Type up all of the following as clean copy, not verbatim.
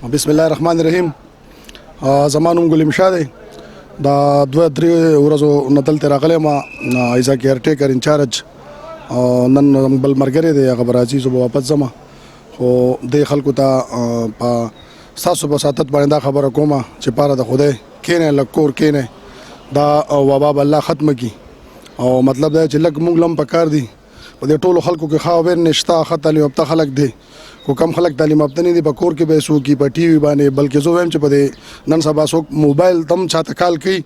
بسم الله الرحمن الرحیم. زما نوم ګل مشا دی. دا 2-3 ورځو نه دلته راغلی ما ایز ا کیر ټیکر انچارج. نن بل مرګری دی هغه به راځي، زه به واپس ځم. خو دې خلکو ته په ستاسو په ساتت باندې دا خبره کومه چې پاره د خدای کینې لږ کور کینې دا وبا به الله ختمه کړي. او مطلب دا چې لږ موږ لم پکار دي په دې ټولو خلکو کې ښه اویرنس شته، ښه تعلیم یافته خلک دي. خو کم خلک تعلیم یافته نه دي، په کور کې به څوک په ټي وي باندې، بلکې زه وایم چې په دې نن سبا څوک موبایل تم چاته کال کوي.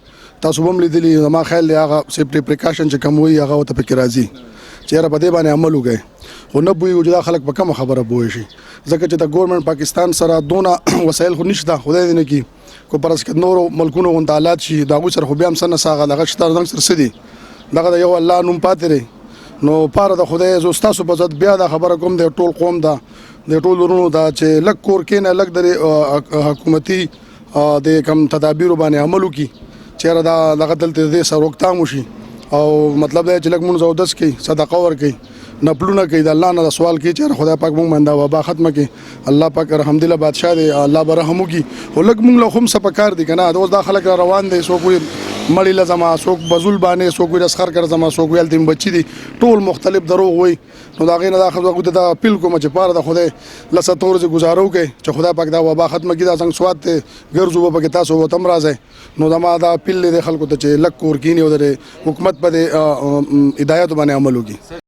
تاسو به هم لیدلي، زما خیال دی هغه سیفټي پریکاشن چې کوم وي هغه ورته پکې راځي چې یاره په دې باندې عمل وکړئ. خو نه پوهېږو چې دا خلک په کومه خبره پوه شي، ځکه چې د ګورنمنټ پاکستان سره دونه وسایل خو نشته، خدای دې نه کړي کو پرس کې نورو ملکونو غونډه حالات شي، د هغوی سره خو بیا هم څه نه ساغه دغه شته زنګ سره څه دي، دغه د یو الله نوم پاتې دی. نو پاره د خدای زه ستاسو په ذات بیا دا خبره کوم د ټول قوم دا د ټول ورونو دا چې لږ کور کینې لږ د حکومتي د کم تدابیرو باندې عمل وکړي چې دا دغه دلته د سره روکتام وشي. او مطلب دا چې لږ مونږ زودس کوي، صدقه ورکوي، نپلونه کوي، د الله نه سوال کوي چې خدای پاک مونږ باندې وبا ختمه کړي. الله پاک الحمدلله بادشاہ دی، الله به رحم وکړي. خو لږ مونږ له هم څه پکار دي که نه، اوس دا خلک را روان دي، څوک وایي مړی له ځما، څوک بزول باندې، څوک وایي رسخر کړه ځما، څوک وایي هلته مې بچي دي، ټول مختلف دروغ وایي. نو د هغې نه دا خلکو ته دا اپیل کوم چې پاره د خدای لسه ورځې ګزاره وکړئ چې خدای پاک دا وبا ختمه کړي. دا څنګه سواد دی ګرځو به پکې تاسو به هم راځئ. نو زما دا اپیل دی خلکو ته چې لږ کور کینې او د حکومت په دې هدایتو باندې عمل وکړي.